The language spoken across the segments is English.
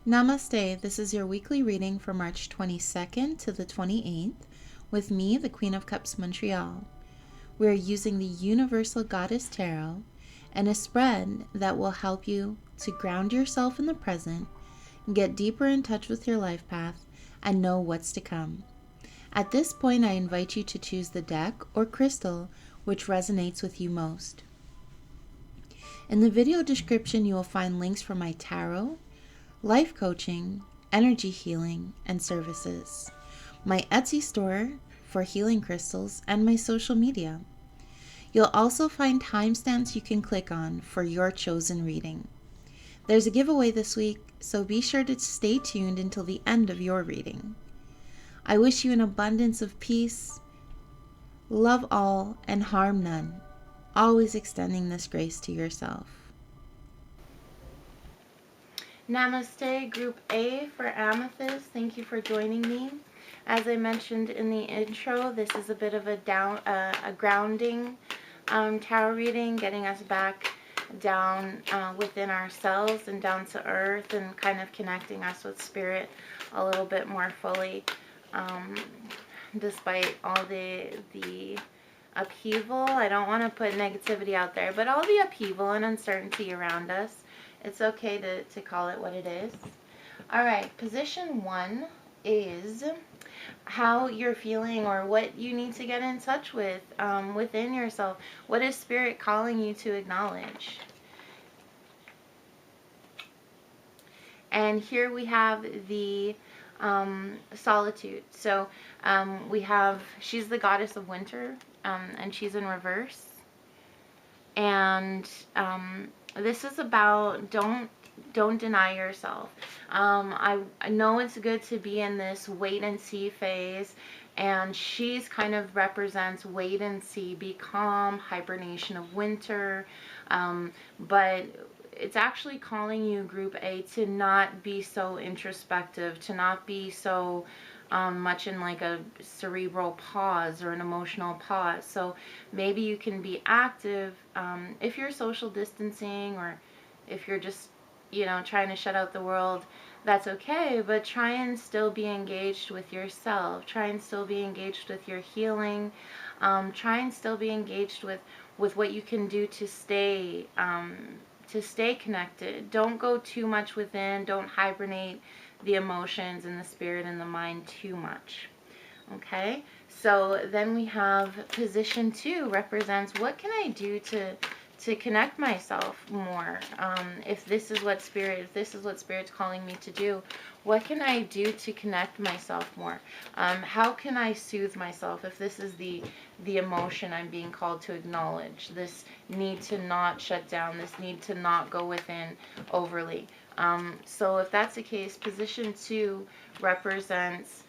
Namaste, this is your weekly reading for March 22nd to the 28th with me, the Queen of Cups Montreal. We are using the Universal Goddess Tarot and a spread that will help you to ground yourself in the present, get deeper in touch with your life path, and know what's to come. At this point, I invite you to choose the deck or crystal which resonates with you most. In the video description, you will find links for my tarot, life coaching, energy healing, and services, my Etsy store for healing crystals, and my social media. You'll also find timestamps you can click on for your chosen reading. There's a giveaway this week, so be sure to stay tuned until the end of your reading. I wish you an abundance of peace, love all, and harm none, always extending this grace to yourself. Namaste, Group A for Amethyst. Thank you for joining me. As I mentioned in the intro, this is a bit of a grounding tarot reading, getting us back down within ourselves and down to earth, and kind of connecting us with spirit a little bit more fully, despite all the upheaval. I don't want to put negativity out there, but all the upheaval and uncertainty around us, it's okay to call it what it is. All right, position 1 is how you're feeling or what you need to get in touch with within yourself. What is spirit calling you to acknowledge? And here we have the solitude. So we have, she's the goddess of winter, and she's in reverse. And this is about don't deny yourself. I know it's good to be in this wait and see phase, and she's kind of represents wait and see, be calm, hibernation of winter, but it's actually calling you, Group A, to not be so introspective, to not be so much in like a cerebral pause or an emotional pause. So maybe you can be active if you're social distancing, or if you're just, you know, trying to shut out the world, that's okay, but try and still be engaged with yourself. Try and still be engaged with your healing. Try and still be engaged with what you can do to stay connected. Don't go too much within. Don't hibernate the emotions and the spirit and the mind too much. Okay, so then we have position 2 represents what can I do to connect myself more. If this is what spirit's calling me to do, what can I do to connect myself more? How can I soothe myself if this is the emotion I'm being called to acknowledge, this need to not shut down, this need to not go within overly. So if that's the case, position 2 represents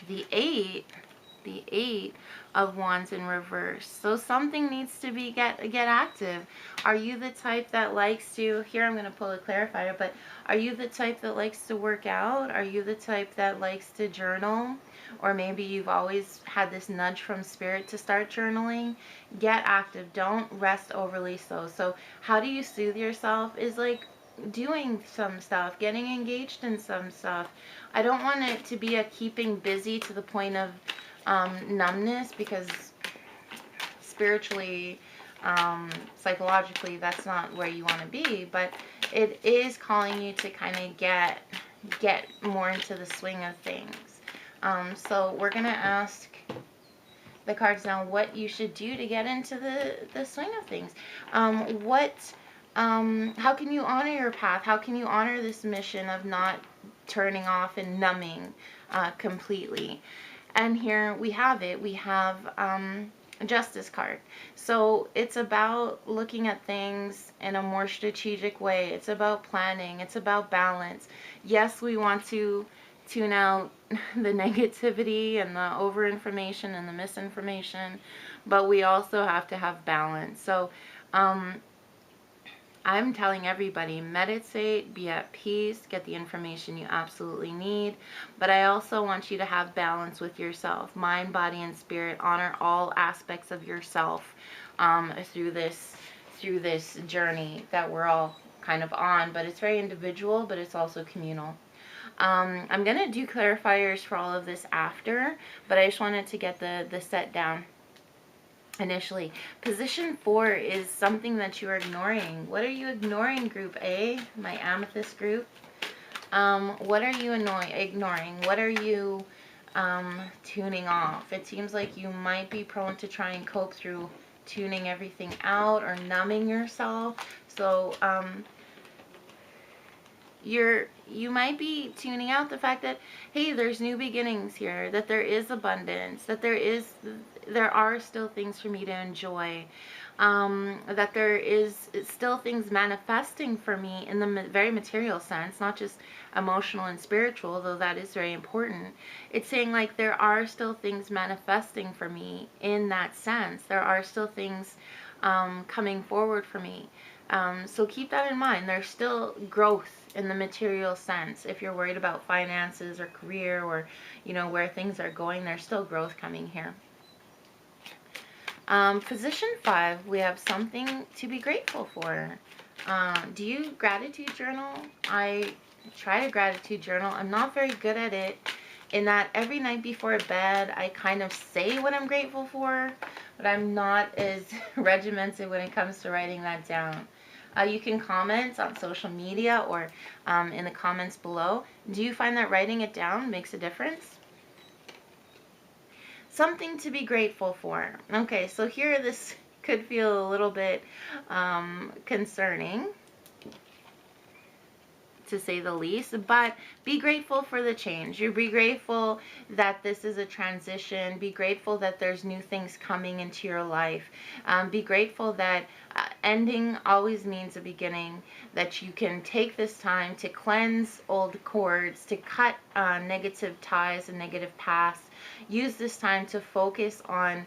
the 8 of Wands in reverse. So something needs to be get active. Are you the type that likes to, here I'm going to pull a clarifier, but are you the type that likes to work out? Are you the type that likes to journal? Or maybe you've always had this nudge from spirit to start journaling. Get active. Don't rest overly so. So how do you soothe yourself is like doing some stuff, getting engaged in some stuff. I don't want it to be a keeping busy to the point of numbness, because spiritually, psychologically, that's not where you want to be, but it is calling you to kind of get more into the swing of things. So we're going to ask the cards now what you should do to get into the swing of things. How can you honor your path? How can you honor this mission of not turning off and numbing completely? And here we have it. We have a Justice card. So it's about looking at things in a more strategic way. It's about planning. It's about balance. Yes, we want to tune out the negativity and the over-information and the misinformation, but we also have to have balance. So I'm telling everybody, meditate, be at peace, get the information you absolutely need. But I also want you to have balance with yourself, mind, body, and spirit. Honor all aspects of yourself through this journey that we're all kind of on, but it's very individual, but it's also communal. I'm going to do clarifiers for all of this after, but I just wanted to get the set down initially. Position 4 is something that you are ignoring. What are you ignoring, Group A, my Amethyst group? What are you ignoring? What are you tuning off? It seems like you might be prone to try and cope through tuning everything out or numbing yourself. So you might be tuning out the fact that, hey, there's new beginnings here, that there is abundance, that there are still things for me to enjoy, that there is still things manifesting for me in the very material sense, not just emotional and spiritual, though that is very important. It's saying like there are still things manifesting for me in that sense. There are still things coming forward for me. So keep that in mind. There's still growth in the material sense. If you're worried about finances or career or, you know, where things are going, there's still growth coming here. Position 5, we have something to be grateful for. Do you gratitude journal? I try to gratitude journal. I'm not very good at it, in that every night before bed, I kind of say what I'm grateful for, but I'm not as regimented when it comes to writing that down. You can comment on social media or in the comments below. Do you find that writing it down makes a difference? Something to be grateful for. Okay, so here this could feel a little bit concerning, to say the least, but be grateful for the change. You be grateful that this is a transition. Be grateful that there's new things coming into your life. Be grateful that ending always means a beginning, that you can take this time to cleanse old cords, to cut negative ties and negative past. Use this time to focus on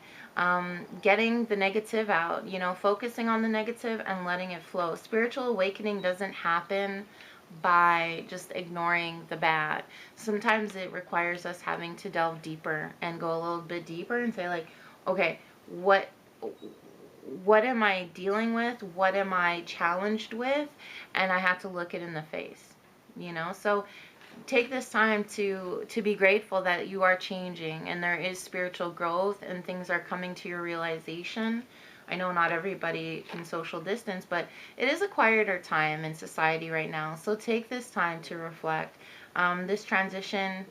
getting the negative out, you know, focusing on the negative and letting it flow. Spiritual awakening doesn't happen by just ignoring the bad. Sometimes it requires us having to delve deeper and go a little bit deeper and say like, okay, what am I dealing with? What am I challenged with? And I have to look it in the face, you know? So take this time to be grateful that you are changing and there is spiritual growth and things are coming to your realization. I know not everybody can social distance, but it is a quieter time in society right now. So take this time to reflect. This transition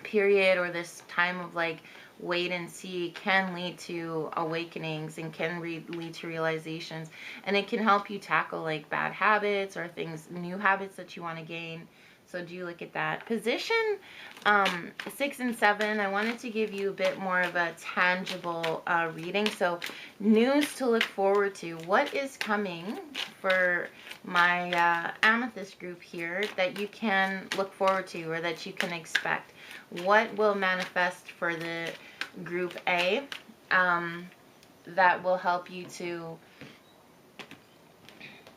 period or this time of like wait and see can lead to awakenings and can lead to realizations. And it can help you tackle like bad habits or things, new habits that you want to gain. So do look at that. Position 6 and 7, I wanted to give you a bit more of a tangible reading. So news to look forward to. What is coming for my Amethyst group here that you can look forward to or that you can expect? What will manifest for the group A that will help you to,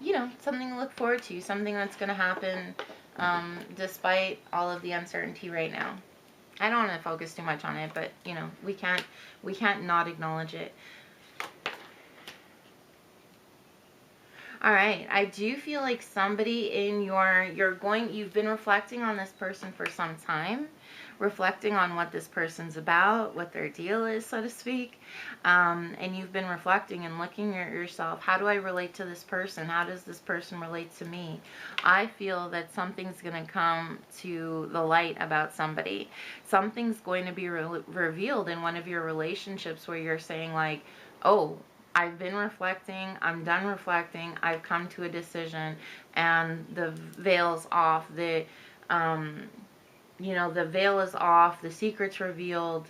you know, something to look forward to, something that's going to happen despite all of the uncertainty right now. I don't want to focus too much on it, but you know, we can't not acknowledge it. All right, I do feel like somebody in you've been reflecting on this person for some time, reflecting on what this person's about, what their deal is, so to speak. And you've been reflecting and looking at yourself. How do I relate to this person? How does this person relate to me? I feel that something's going to come to the light about somebody. Something's going to be revealed in one of your relationships where you're saying like, oh, I've been reflecting, I'm done reflecting, I've come to a decision, and the veil's off, the veil is off, the secret's revealed,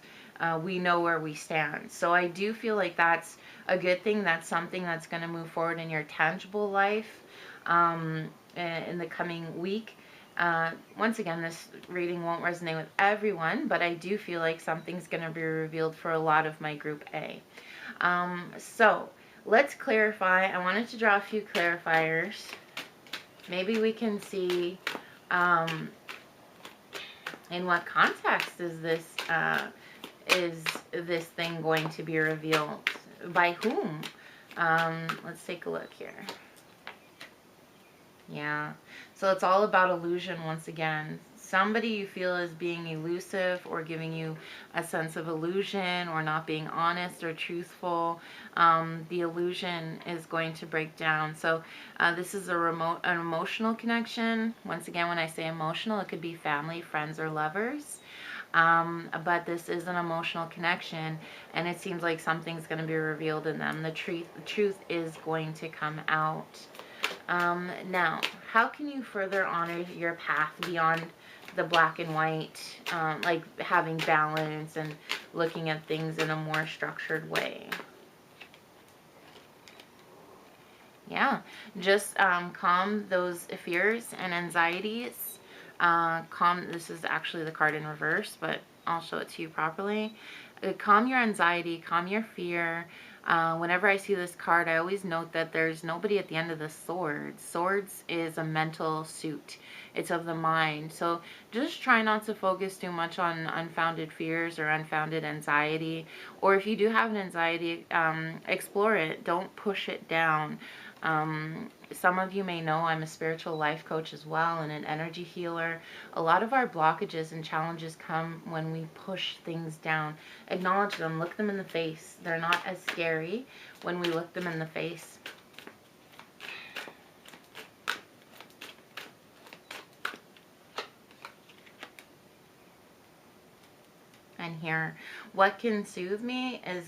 we know where we stand. So I do feel like that's a good thing. That's something that's going to move forward in your tangible life in the coming week. Once again, this reading won't resonate with everyone, but I do feel like something's going to be revealed for a lot of my group A. So let's clarify. I wanted to draw a few clarifiers. Maybe we can see in what context is this thing going to be revealed? By whom? Let's take a look here. Yeah. So it's all about illusion once again. Somebody you feel is being elusive or giving you a sense of illusion or not being honest or truthful. The illusion is going to break down. So this is an emotional connection. Once again, when I say emotional, it could be family, friends, or lovers. But this is an emotional connection, and it seems like something's going to be revealed in them. The truth is going to come out. Now, how can you further honor your path beyond the black and white, like having balance and looking at things in a more structured way? Yeah, just calm those fears and anxieties. This is actually the card in reverse, but I'll show it to you properly. Calm your anxiety, calm your fear. Whenever I see this card, I always note that there's nobody at the end of the sword. Swords is a mental suit. It's of the mind. So just try not to focus too much on unfounded fears or unfounded anxiety. Or if you do have an anxiety, explore it. Don't push it down. Some of you may know I'm a spiritual life coach as well and an energy healer. A lot of our blockages and challenges come when we push things down. Acknowledge them, look them in the face. They're not as scary when we look them in the face. And here, what can soothe me is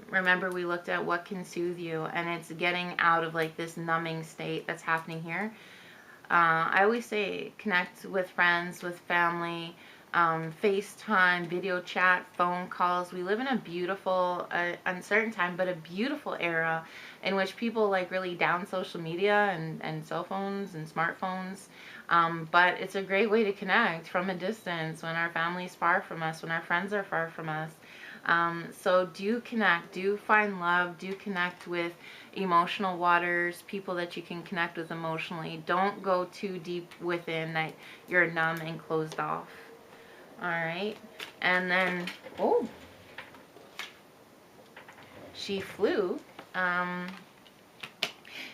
remember we looked at what can soothe you, and it's getting out of like this numbing state that's happening here. I always say connect with friends, with family, FaceTime, video chat, phone calls. We live in a beautiful, uncertain time, but a beautiful era in which people like really down social media and cell phones and smartphones. But it's a great way to connect from a distance when our family's far from us, when our friends are far from us. So do connect, do find love, do connect with emotional waters, people that you can connect with emotionally. Don't go too deep within that you're numb and closed off. All right. And then, oh, she flew.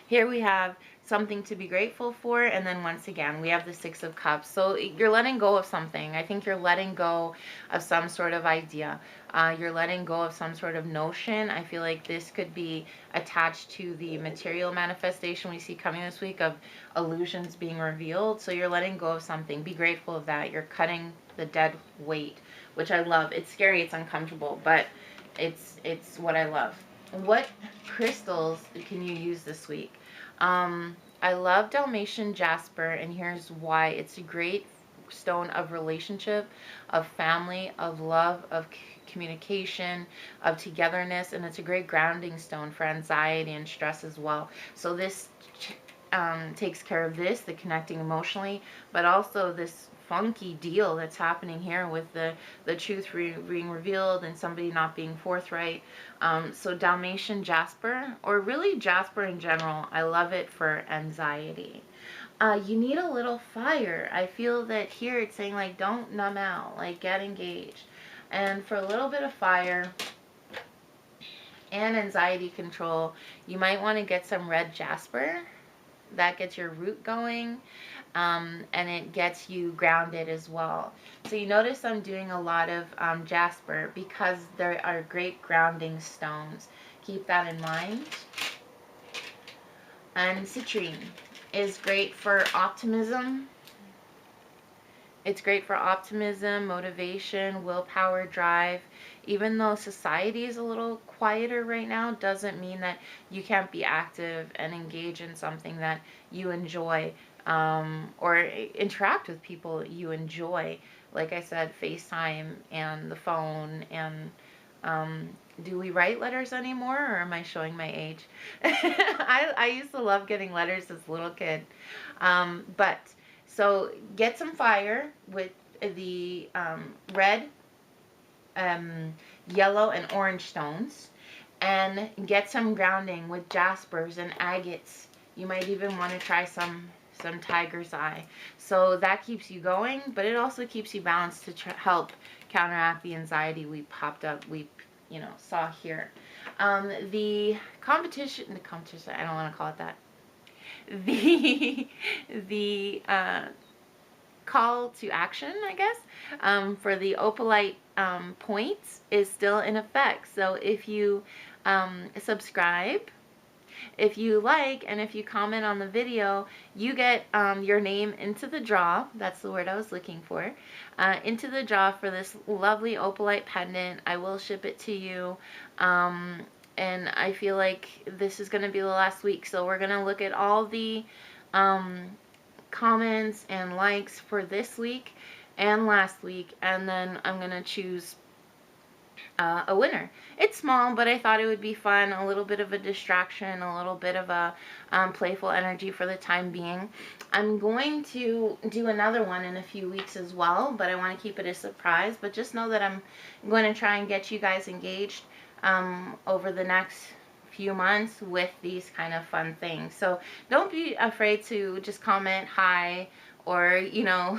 Here we have something to be grateful for, and then once again we have the Six of Cups. So you're letting go of something. I think you're letting go of some sort of idea. You're letting go of some sort of notion. I feel like this could be attached to the material manifestation we see coming this week of illusions being revealed. So you're letting go of something. Be grateful of that. You're cutting the dead weight, which I love. It's scary, it's uncomfortable, but it's what I love. What crystals can you use this week? I love Dalmatian jasper, and here's why. It's a great stone of relationship, of family, of love, of communication, of togetherness, and it's a great grounding stone for anxiety and stress as well. So this takes care of this, the connecting emotionally, but also this funky deal that's happening here with the truth being revealed and somebody not being forthright. So Dalmatian jasper, or really jasper in general, I love it for anxiety. You need a little fire. I feel that here it's saying like don't numb out, like get engaged. And for a little bit of fire and anxiety control, you might want to get some red jasper. That gets your root going, and it gets you grounded as well. So you notice I'm doing a lot of jasper because there are great grounding stones. Keep that in mind. And citrine is great for optimism. It's great for optimism, motivation, willpower, drive. Even though society is a little quieter right now, doesn't mean that you can't be active and engage in something that you enjoy, or interact with people you enjoy. Like I said, FaceTime and the phone. And do we write letters anymore, or am I showing my age? I used to love getting letters as a little kid. But so get some fire with the red, yellow, and orange stones, and get some grounding with jaspers and agates. You might even want to try some tiger's eye. So that keeps you going, but it also keeps you balanced to help counteract the anxiety we saw here. The competition, I don't want to call it that. the call to action, I guess, for the opalite points is still in effect. So if you subscribe, if you like, and if you comment on the video, you get your name into the draw. That's the word I was looking for. Into the draw for this lovely opalite pendant. I will ship it to you. And I feel like this is going to be the last week. So we're going to look at all the comments and likes for this week and last week, and then I'm gonna choose a winner. It's small, but I thought it would be fun, a little bit of a distraction, a little bit of a playful energy for the time being. I'm going to do another one in a few weeks as well, but I want to keep it a surprise. But just know that I'm going to try and get you guys engaged over the next few months with these kind of fun things. So don't be afraid to just comment hi, or you know,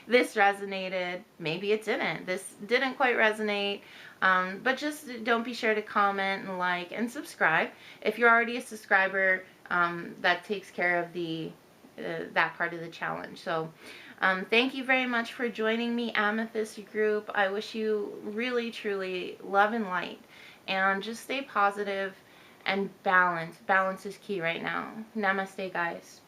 this resonated, maybe it didn't, this didn't quite resonate, but just don't be sure to comment and like and subscribe. If you're already a subscriber, that takes care of the that part of the challenge. So thank you very much for joining me, Amethyst group. I wish you really truly love and light, and just stay positive and balance. Balance is key right now. Namaste, guys.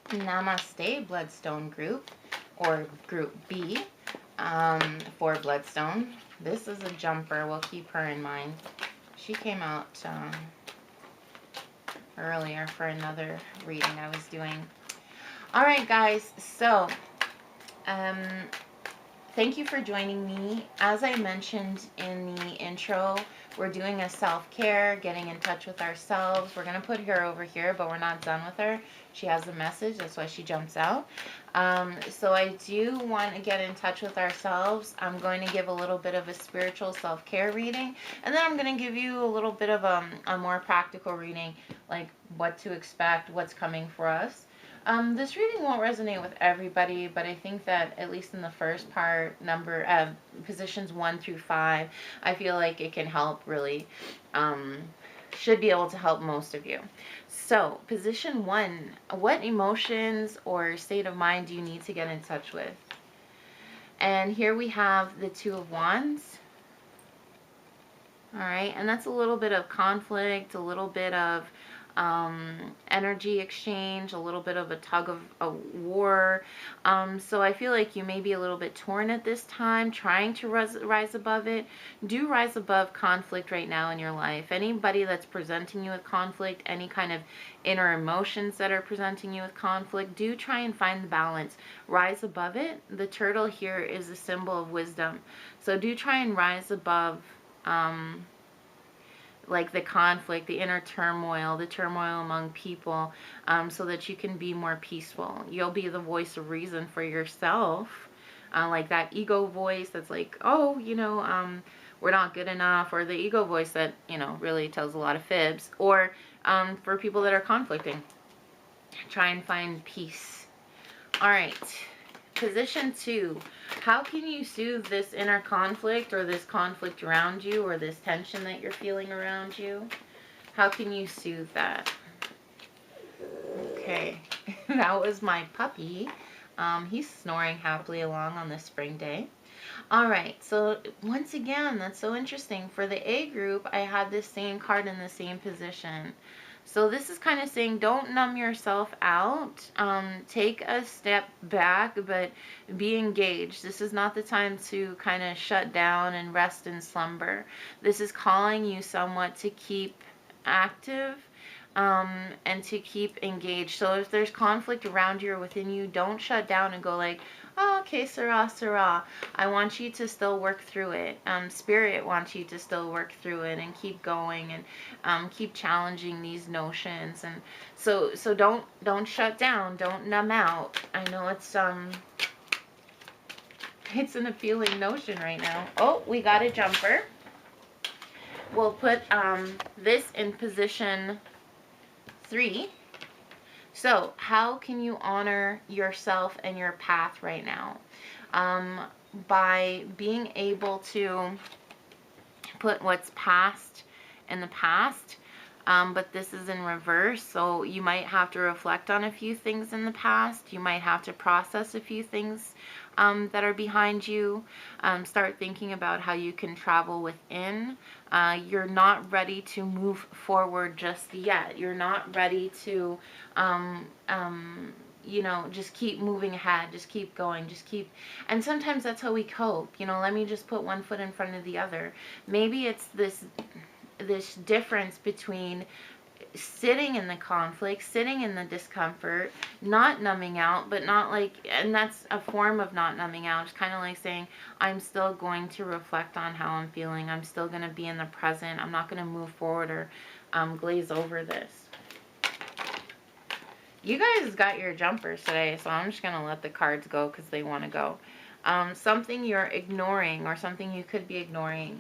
Namaste, Bloodstone group, or group B for Bloodstone. This is a jumper. We'll keep her in mind. She came out earlier for another reading I was doing. All right, guys. So, thank you for joining me. As I mentioned in the intro, we're doing a self-care, getting in touch with ourselves. We're going to put her over here, but we're not done with her. She has a message. That's why she jumps out. So I do want to get in touch with ourselves. I'm going to give a little bit of a spiritual self-care reading, and then I'm going to give you a little bit of a more practical reading, like what to expect, what's coming for us. This reading won't resonate with everybody, but I think that at least in the first part, positions 1 through 5, I feel like it can help really, should be able to help most of you. So, position 1, what emotions or state of mind do you need to get in touch with? And here we have the 2 of Wands. All right, and that's a little bit of conflict, a little bit of energy exchange, a little bit of a tug of a war. So I feel like you may be a little bit torn at this time, trying to rise above it. Do rise above conflict right now in your life. Anybody that's presenting you with conflict, any kind of inner emotions that are presenting you with conflict, do try and find the balance. Rise above it. The turtle here is a symbol of wisdom. So do try and rise above like the conflict, the inner turmoil, the turmoil among people, so that you can be more peaceful. You'll be the voice of reason for yourself, like that ego voice that's like, oh, you know, we're not good enough, or the ego voice that, you know, really tells a lot of fibs, or for people that are conflicting. Try and find peace. All right. Position 2, how can you soothe this inner conflict, or this conflict around you, or this tension that you're feeling around you? How can you soothe that? Okay, that was my puppy. He's snoring happily along on this spring day. All right, so once again, that's so interesting. For the A group, I had this same card in the same position. So this is kind of saying, don't numb yourself out. Take a step back, but be engaged. This is not the time to kind of shut down and rest in slumber. This is calling you somewhat to keep active, and to keep engaged. So if there's conflict around you or within you, don't shut down and go like, oh, okay, Sarah, Sarah. I want you to still work through it. Spirit wants you to still work through it and keep going, and keep challenging these notions. And so don't shut down. Don't numb out. I know it's an appealing notion right now. Oh, we got a jumper. We'll put this in position 3. So how can you honor yourself and your path right now? By being able to put what's past in the past, but this is in reverse, so you might have to reflect on a few things in the past. You might have to process a few things that are behind you. Start thinking about how you can travel within. You're not ready to move forward just yet. You're not ready to you know, just keep moving ahead, just keep going, just keep, and sometimes that's how we cope, you know, let me just put one foot in front of the other. Maybe it's this difference between sitting in the conflict, sitting in the discomfort, not numbing out, but not like, and that's a form of not numbing out. It's kind of like saying, I'm still going to reflect on how I'm feeling. I'm still going to be in the present. I'm not going to move forward or glaze over this. You guys got your jumpers today, so I'm just going to let the cards go because they want to go. Something you're ignoring or something you could be ignoring.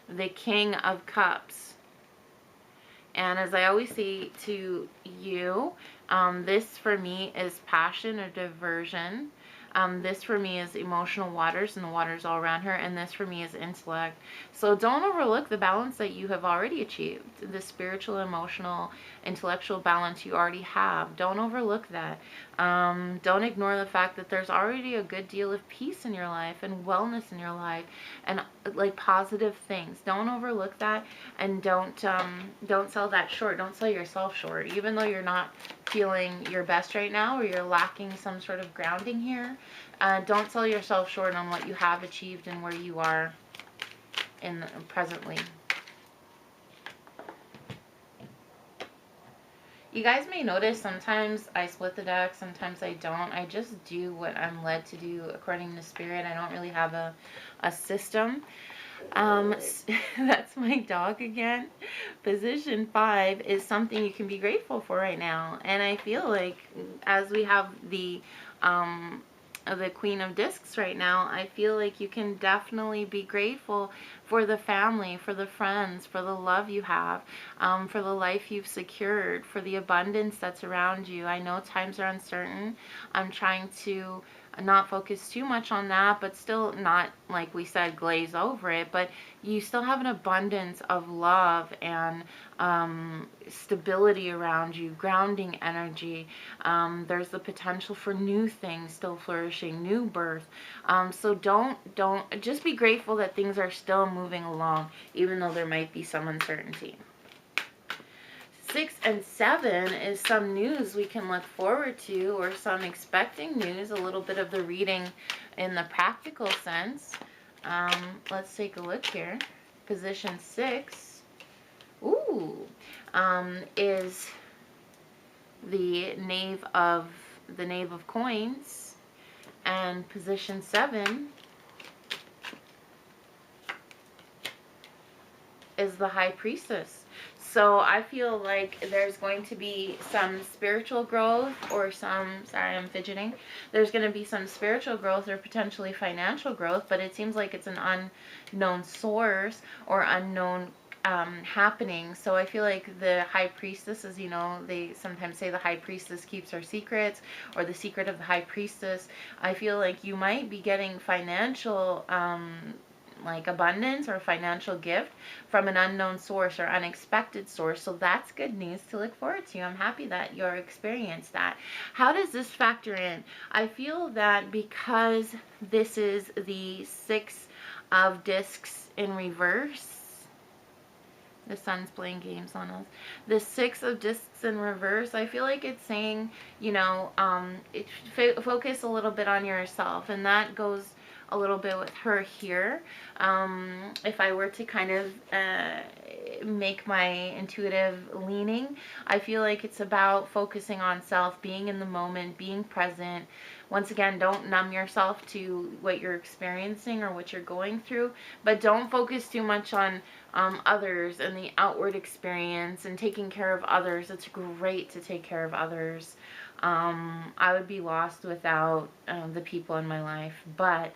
The King of Cups. And as I always say to you, this for me is passion or diversion. This for me is emotional waters and the waters all around her. And this for me is intellect. So don't overlook the balance that you have already achieved. The spiritual, emotional, intellectual balance you already have. Don't overlook that. Don't ignore the fact that there's already a good deal of peace in your life and wellness in your life and like positive things. Don't overlook that, and don't sell that short. Don't sell yourself short. Even though you're not feeling your best right now or you're lacking some sort of grounding here, don't sell yourself short on what you have achieved and where you are in presently. You guys may notice sometimes I split the deck, sometimes I don't. I just do what I'm led to do according to Spirit. I don't really have a system. That's my dog again. Position 5 is something you can be grateful for right now. And I feel like as we have the Queen of Discs right now, I feel like you can definitely be grateful for the family, for the friends, for the love you have, for the life you've secured, for the abundance that's around you. I know times are uncertain. I'm trying to not focus too much on that, but still not, like we said, glaze over it, but you still have an abundance of love and stability around you, grounding energy. There's the potential for new things still flourishing, new birth. So don't just be grateful that things are still moving along, even though there might be some uncertainty. 6 and 7 is some news we can look forward to, or some expecting news, a little bit of the reading in the practical sense. Let's take a look here. Position 6, is the Knave of Coins, and position 7 is the High Priestess. So I feel like there's going to be some spiritual growth or some, sorry, I'm fidgeting. There's going to be some spiritual growth or potentially financial growth, but it seems like it's an unknown source or unknown happening. So I feel like the High Priestess, as you know, they sometimes say the High Priestess keeps her secrets, or the secret of the High Priestess. I feel like you might be getting financial like abundance or financial gift from an unknown source or unexpected source. So that's good news to look forward to. I'm happy that you're experienced that. How does this factor in? I feel that because this is the 6 of Discs in reverse, the sun's playing games on us. The 6 of Discs in reverse, I feel like it's saying, you know, focus a little bit on yourself, and that goes a little bit with her here. If I were to kind of make my intuitive leaning, I feel like it's about focusing on self, being in the moment, being present. Once again, don't numb yourself to what you're experiencing or what you're going through, but don't focus too much on others and the outward experience and taking care of others. It's great to take care of others. I would be lost without the people in my life, but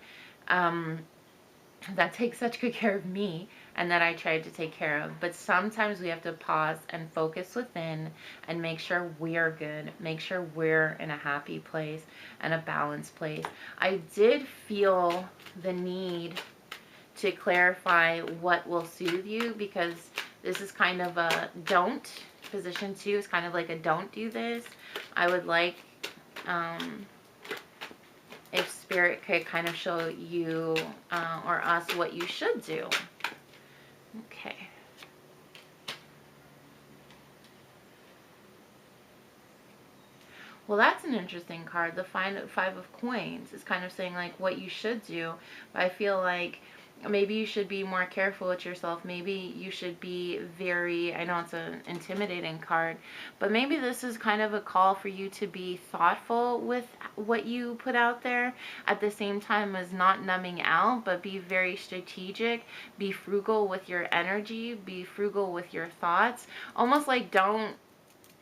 that takes such good care of me and that I tried to take care of. But sometimes we have to pause and focus within and make sure we're good, make sure we're in a happy place and a balanced place. I did feel the need to clarify what will soothe you, because This is kind of a don't. Position 2 is kind of like a don't do this. I would like if Spirit could kind of show you or us what you should do. Okay. Well, that's an interesting card. The Five of Coins is kind of saying like what you should do. But I feel like maybe you should be more careful with yourself. Maybe you should be very, I know it's an intimidating card, but maybe this is kind of a call for you to be thoughtful with what you put out there, at the same time as not numbing out, but be very strategic, be frugal with your energy, be frugal with your thoughts. Almost like don't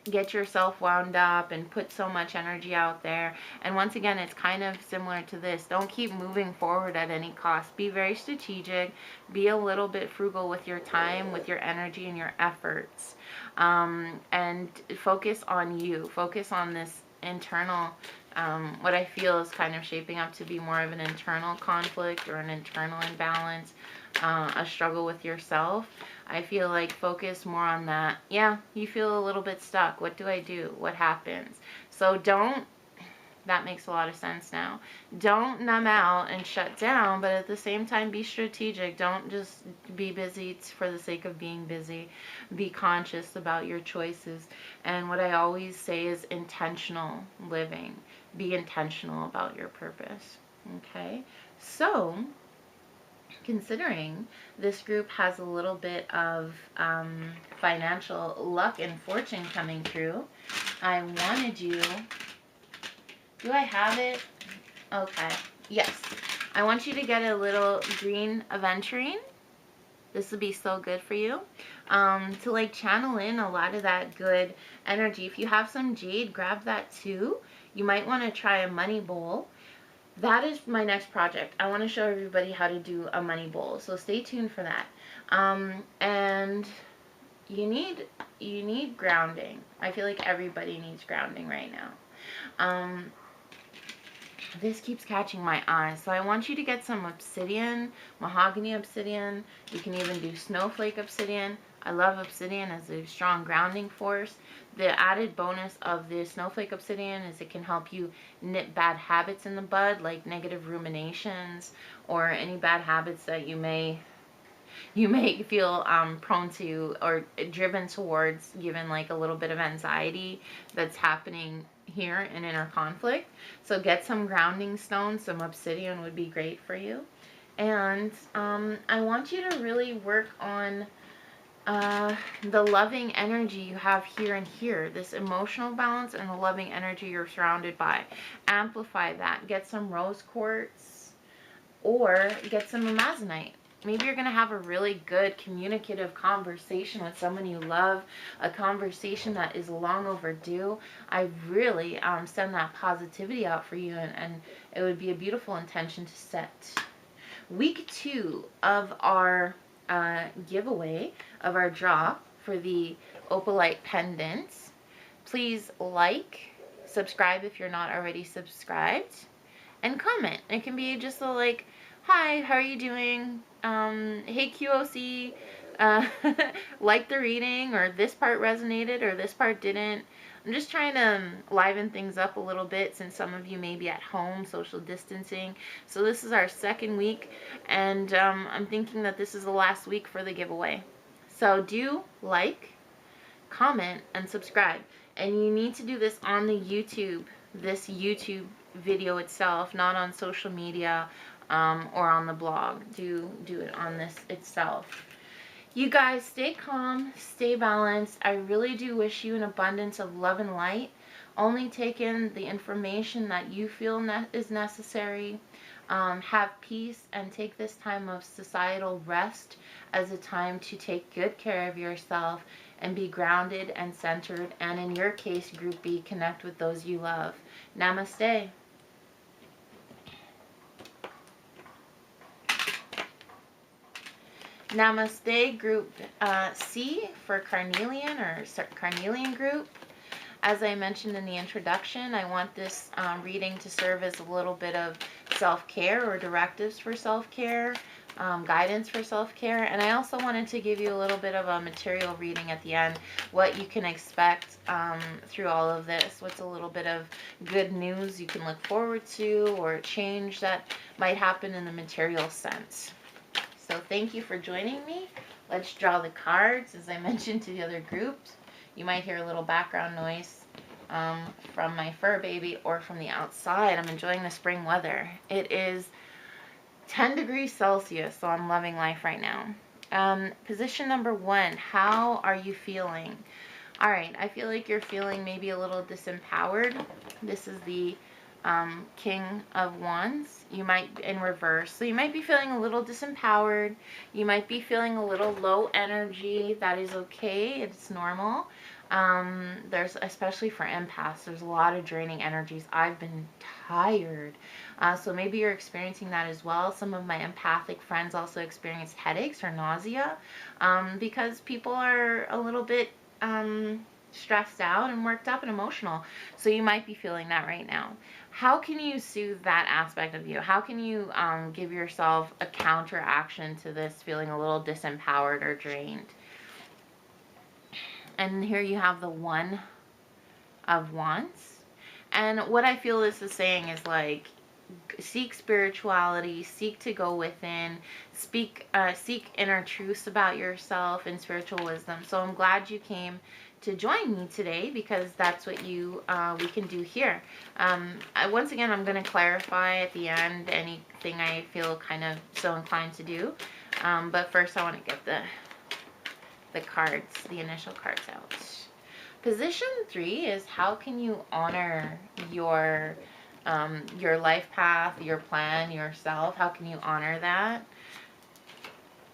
get yourself wound up and put so much energy out there. And once again, it's kind of similar to this. Don't keep moving forward at any cost. Be very strategic. Be a little bit frugal with your time, with your energy, and your efforts. And focus on you. Focus on this internal, what I feel is kind of shaping up to be more of an internal conflict or an internal imbalance, a struggle with yourself. I feel like focus more on that. Yeah, you feel a little bit stuck. What do I do? What happens? So don't, that makes a lot of sense now. Don't numb out and shut down, but at the same time be strategic. Don't just be busy for the sake of being busy. Be conscious about your choices. And what I always say is intentional living. Be intentional about your purpose. Okay? So, considering this group has a little bit of financial luck and fortune coming through, I wanted you, do I have it? Okay, yes. I want you to get a little green aventurine. This would be so good for you, to like channel in a lot of that good energy. If you have some jade, grab that too. You might want to try a money bowl. That is my next project. I want to show everybody how to do a money bowl, so stay tuned for that. And you need grounding. I feel like everybody needs grounding right now. This keeps catching my eye, so I want you to get some obsidian, mahogany obsidian. You can even do snowflake obsidian. I love obsidian as a strong grounding force. The added bonus of the snowflake obsidian is it can help you nip bad habits in the bud, like negative ruminations or any bad habits that you may feel prone to or driven towards, given like a little bit of anxiety that's happening here in inner conflict. So get some grounding stones. Some obsidian would be great for you. And I want you to really work on the loving energy you have here and here, this emotional balance and the loving energy you're surrounded by. Amplify that. Get some rose quartz or get some amazonite. Maybe you're going to have a really good communicative conversation with someone you love, a conversation that is long overdue. I really send that positivity out for you, and it would be a beautiful intention to set. Week 2 of our giveaway, of our draw for the opalite pendants. Please like, subscribe if you're not already subscribed, and comment. It can be just a like, hi, how are you doing? Hey QOC, like the reading, or this part resonated, or this part didn't. I'm just trying to liven things up a little bit since some of you may be at home, social distancing. So this is our second week, and I'm thinking that this is the last week for the giveaway. So do like, comment, and subscribe. And you need to do this on the YouTube, this YouTube video itself, not on social media or on the blog. Do it on this itself. You guys, stay calm, stay balanced. I really do wish you an abundance of love and light. Only take in the information that you feel is necessary. Have peace and take this time of societal rest as a time to take good care of yourself and be grounded and centered. And in your case, Group B, connect with those you love. Namaste. Namaste, Group C for Carnelian, or Carnelian group. As I mentioned in the introduction, I want this reading to serve as a little bit of self-care or directives for self-care. guidance for self-care. And I also wanted to give you a little bit of a material reading at the end, what you can expect through all of this, what's a little bit of good news you can look forward to, or change that might happen in the material sense. So thank you for joining me. Let's draw the cards. As I mentioned to the other groups, you might hear a little background noise from my fur baby or from the outside. I'm enjoying the spring weather. It is 10 degrees Celsius, so I'm loving life right now. Position number 1, how are you feeling? All right, I feel like you're feeling maybe a little disempowered. This is the King of Wands. You might, in reverse, so you might be feeling a little disempowered. You might be feeling a little low energy. That is okay. It's normal. There's, especially for empaths, there's a lot of draining energies. I've been tired. So maybe you're experiencing that as well. Some of my empathic friends also experienced headaches or nausea because people are a little bit stressed out and worked up and emotional. So you might be feeling that right now. How can you soothe that aspect of you? How can you give yourself a counteraction to this feeling a little disempowered or drained? And here you have the One of Wands. And what I feel this is saying is like, seek spirituality, seek to go within, seek inner truths about yourself and spiritual wisdom. So I'm glad you came to join me today, because that's what we can do here. Once again, I'm going to clarify at the end anything I feel kind of so inclined to do. But first I want to get the cards, the initial cards out. Position 3 is, how can you honor your life path, your plan, yourself? How can you honor that?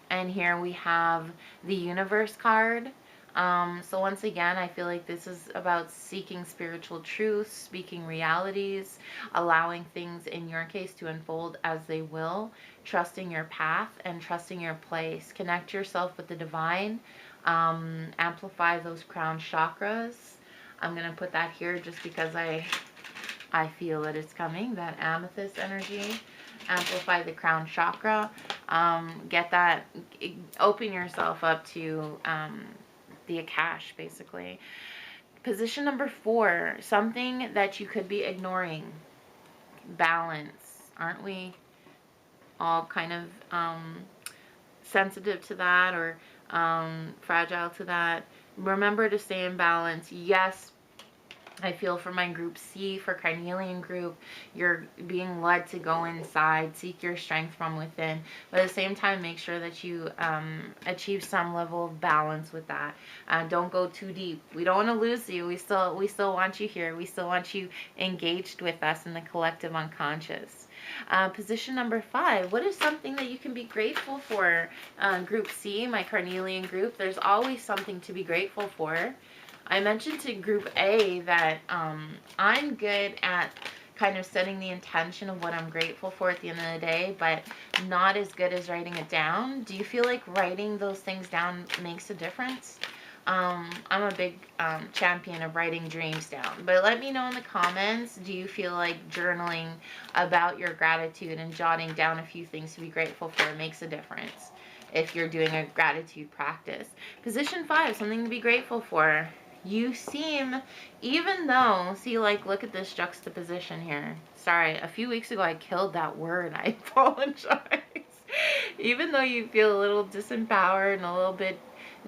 And here we have the Universe card. So once again, I feel like this is about seeking spiritual truths, speaking realities, allowing things in your case to unfold as they will, trusting your path and trusting your place. Connect yourself with the divine, amplify those crown chakras. I'm going to put that here just because I feel that it's coming, that amethyst energy. Amplify the crown chakra. Get that, open yourself up to the Akash, basically. Position number 4, something that you could be ignoring. Balance. Aren't we all kind of sensitive to that, or fragile to that? Remember to stay in balance. Yes, I feel for my group C, for Carnelian group, you're being led to go inside, seek your strength from within, but at the same time, make sure that you achieve some level of balance with that. Don't go too deep. We don't want to lose you. We still want you here. We still want you engaged with us in the collective unconscious. Position number 5, what is something that you can be grateful for? Group C, my Carnelian group, there's always something to be grateful for. I mentioned to Group A that I'm good at kind of setting the intention of what I'm grateful for at the end of the day, but not as good as writing it down. Do you feel like writing those things down makes a difference? I'm a big champion of writing dreams down, but let me know in the comments, do you feel like journaling about your gratitude and jotting down a few things to be grateful for makes a difference if you're doing a gratitude practice? Position 5, something to be grateful for. You seem, even though, see, like, look at this juxtaposition here. Sorry, a few weeks ago I killed that word. I apologize. Even though you feel a little disempowered and a little bit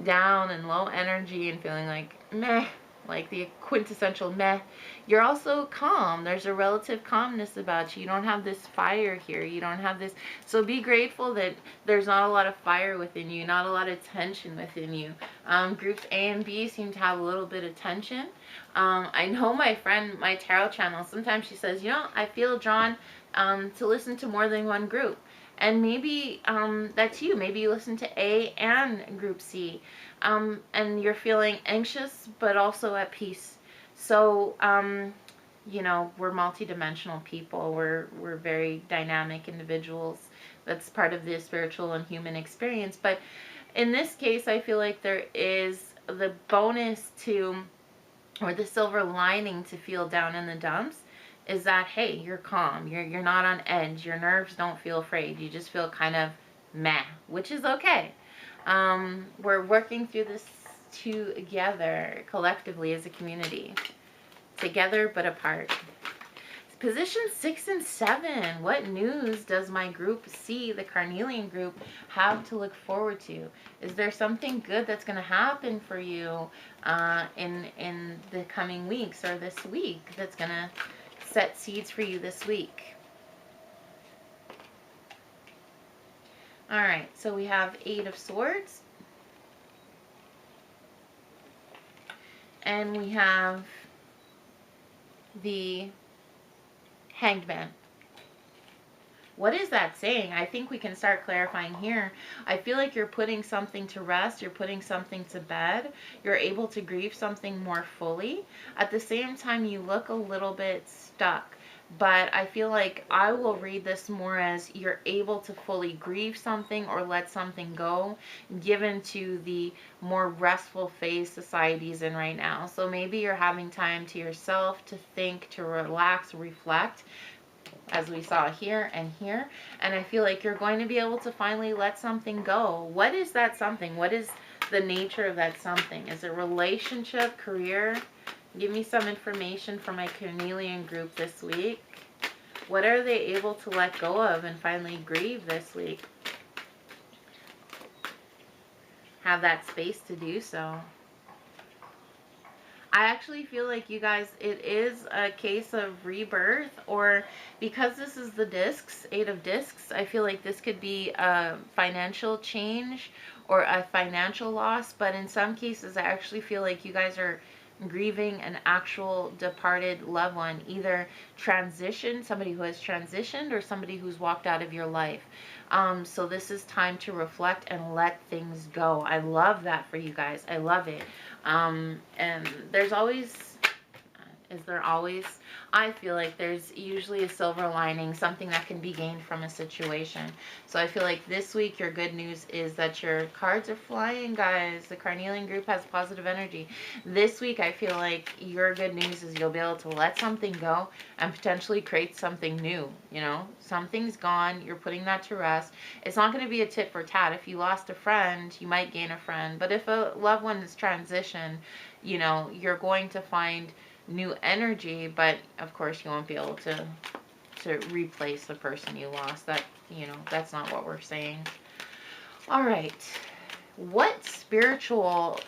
down and low energy and feeling like meh, like the quintessential meh, you're also calm. There's a relative calmness about you. You don't have this fire here. You don't have this. So be grateful that there's not a lot of fire within you, not a lot of tension within you. Groups A and B seem to have a little bit of tension. I know my friend, my tarot channel, sometimes she says, you know, I feel drawn to listen to more than one group. And maybe that's you. Maybe you listen to A and Group C, and you're feeling anxious but also at peace. So, you know, we're multidimensional people. We're very dynamic individuals. That's part of the spiritual and human experience. But in this case, I feel like there is the bonus to, or the silver lining to feel down in the dumps, is that, hey, you're calm, you're not on edge, your nerves don't feel afraid, you just feel kind of meh, which is okay. We're working through this together, collectively as a community. Together but apart. Position 6 and 7. What news does my group C, the Carnelian group, have to look forward to? Is there something good that's going to happen for you in the coming weeks or this week that's going to set seeds for you this week? All right, so we have 8 of Swords. And we have the Hanged Man. What is that saying? I think we can start clarifying here. I feel like you're putting something to rest. You're putting something to bed. You're able to grieve something more fully. At the same time, you look a little bit stuck. But I feel like I will read this more as you're able to fully grieve something or let something go, given to the more restful phase society's in right now. So maybe you're having time to yourself, to think, to relax, reflect, as we saw here and here. And I feel like you're going to be able to finally let something go. What is that something? What is the nature of that something? Is it relationship, career? Give me some information for my Carnelian group this week. What are they able to let go of and finally grieve this week? Have that space to do so. I actually feel like you guys, it is a case of rebirth, or because this is the discs, 8 of discs, I feel like this could be a financial change or a financial loss. But in some cases, I actually feel like you guys are grieving an actual departed loved one, either transition, somebody who has transitioned, or somebody who's walked out of your life. So this is time to reflect and let things go. I love that for you guys. I love it. And there's always, is there always? I feel like there's usually a silver lining, something that can be gained from a situation. So I feel like this week your good news is that your cards are flying, guys. The Carnelian group has positive energy. This week I feel like your good news is you'll be able to let something go and potentially create something new. You know, something's gone. You're putting that to rest. It's not going to be a tit for tat. If you lost a friend, you might gain a friend. But if a loved one is transitioned, you know, you're going to find new energy, but of course you won't be able to replace the person you lost. That, you know, that's not what we're saying. All right, what spiritual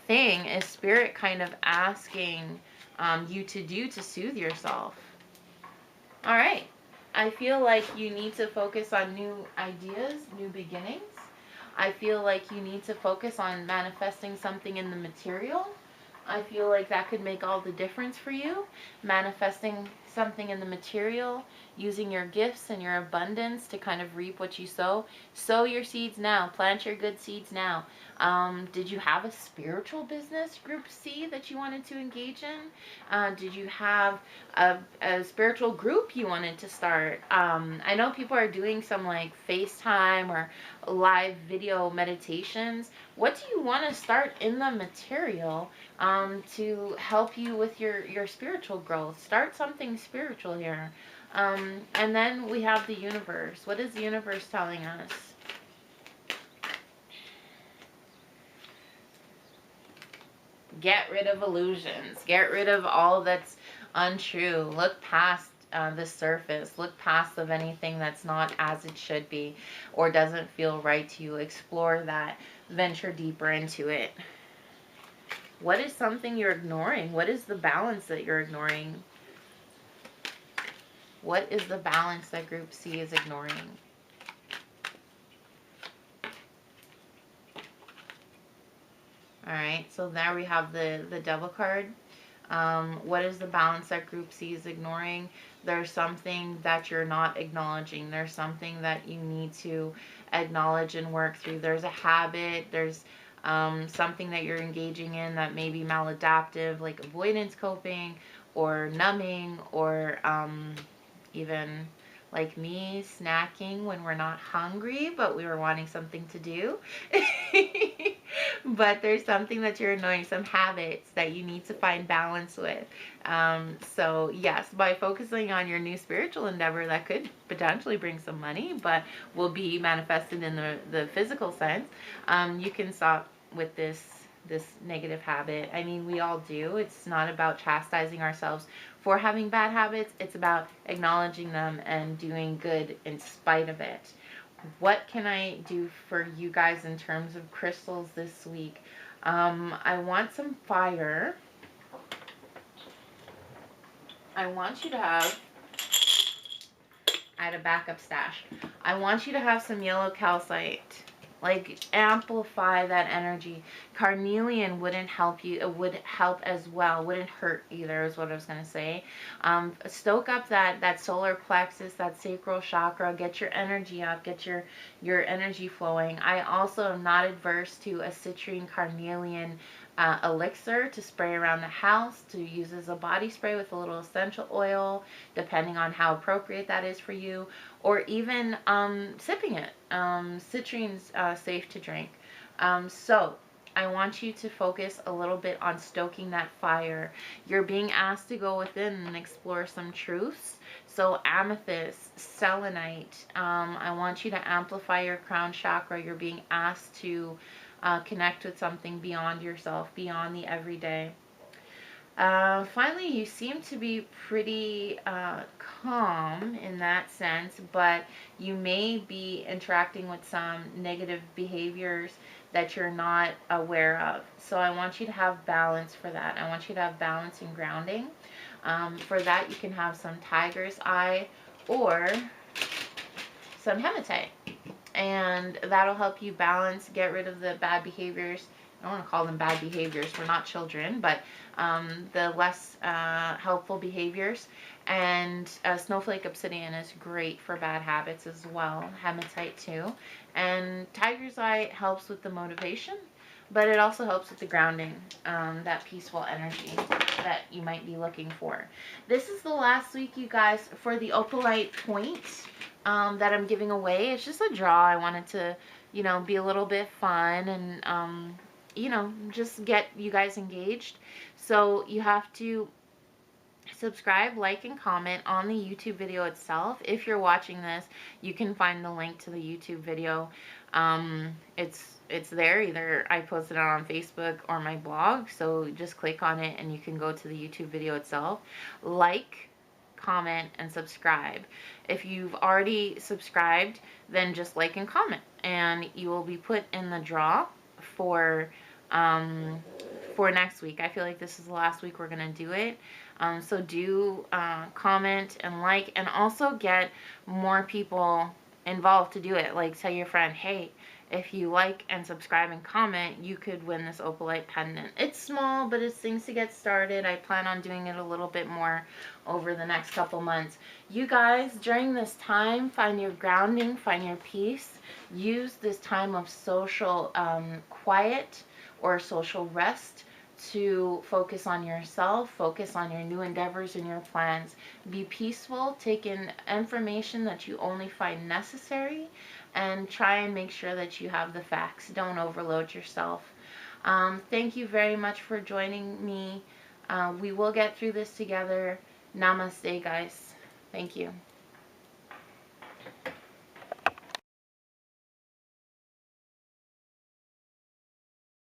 thing is Spirit kind of asking you to do to soothe yourself? All right, I feel like you need to focus on new ideas, new beginnings. I feel like you need to focus on manifesting something in the material. I feel like that could make all the difference for you. Manifesting something in the material, using your gifts and your abundance to kind of reap what you sow. Sow your seeds now. Plant your good seeds now. Did you have a spiritual business, Group C, that you wanted to engage in? Did you have a spiritual group you wanted to start? I know people are doing some like FaceTime or live video meditations. What do you want to start in the material to help you with your spiritual growth? Start something spiritual here. And then we have the universe. What is the universe telling us? Get rid of illusions. Get rid of all that's untrue. Look past the surface. Look past of anything that's not as it should be or doesn't feel right to you. Explore that. Venture deeper into it. What is something you're ignoring? What is the balance that you're ignoring? What is the balance that Group C is ignoring? All right, so there we have the Devil card. What is the balance that Group C is ignoring? There's something that you're not acknowledging. There's something that you need to acknowledge and work through. There's a habit. There's something that you're engaging in that may be maladaptive, like avoidance coping or numbing, or even like me, snacking when we're not hungry, but we were wanting something to do. But there's something that you're annoying, some habits that you need to find balance with. So yes, by focusing on your new spiritual endeavor, that could potentially bring some money, but will be manifested in the physical sense. You can stop with this negative habit. I mean, we all do. It's not about chastising ourselves for having bad habits. It's about acknowledging them and doing good in spite of it. What can I do for you guys in terms of crystals this week? I want some fire. I want you to have, I had a backup stash. I want you to have some yellow calcite. Like, amplify that energy. Carnelian wouldn't help you. It would help as well. Wouldn't hurt either, is what I was going to say. Stoke up that solar plexus, that sacral chakra. Get your energy up. Get your energy flowing. I also am not adverse to a citrine carnelian elixir to spray around the house, to use as a body spray with a little essential oil, depending on how appropriate that is for you, or even sipping it. Citrine's safe to drink. So I want you to focus a little bit on stoking that fire. You're being asked to go within and explore some truths. So amethyst, selenite, I want you to amplify your crown chakra. You're being asked to connect with something beyond yourself, beyond the everyday. Finally, you seem to be pretty calm in that sense, but you may be interacting with some negative behaviors that you're not aware of. So I want you to have balance for that. I want you to have balance and grounding. For that, you can have some tiger's eye or some hematite. And that'll help you balance, get rid of the bad behaviors. I don't want to call them bad behaviors. We're not children, but the less helpful behaviors. And snowflake obsidian is great for bad habits as well. Hematite too. And tiger's eye helps with the motivation, but it also helps with the grounding, that peaceful energy that you might be looking for. This is the last week, you guys, for the opalite point that I'm giving away. It's just a draw. I wanted to, be a little bit fun and, just get you guys engaged. So you have to subscribe, like, and comment on the YouTube video itself. If you're watching this, you can find the link to the YouTube video. It's there. Either I posted it on Facebook or my blog, so just click on it and you can go to the YouTube video itself. Like, comment, and subscribe. If you've already subscribed, then just like and comment, and you will be put in the draw for next week. I feel like this is the last week we're gonna do it. So do comment and like, and also get more people involved to do it. Like, tell your friend, hey, if you like and subscribe and comment, you could win this opalite pendant. It's small, but it's things to get started. I plan on doing it a little bit more over the next couple months. You guys, during this time, find your grounding, find your peace. Use this time of social quiet or social rest to focus on yourself, focus on your new endeavors and your plans. Be peaceful, take in information that you only find necessary, and try and make sure that you have the facts. Don't overload yourself. Thank you very much for joining me. We will get through this together. Namaste, guys. Thank you.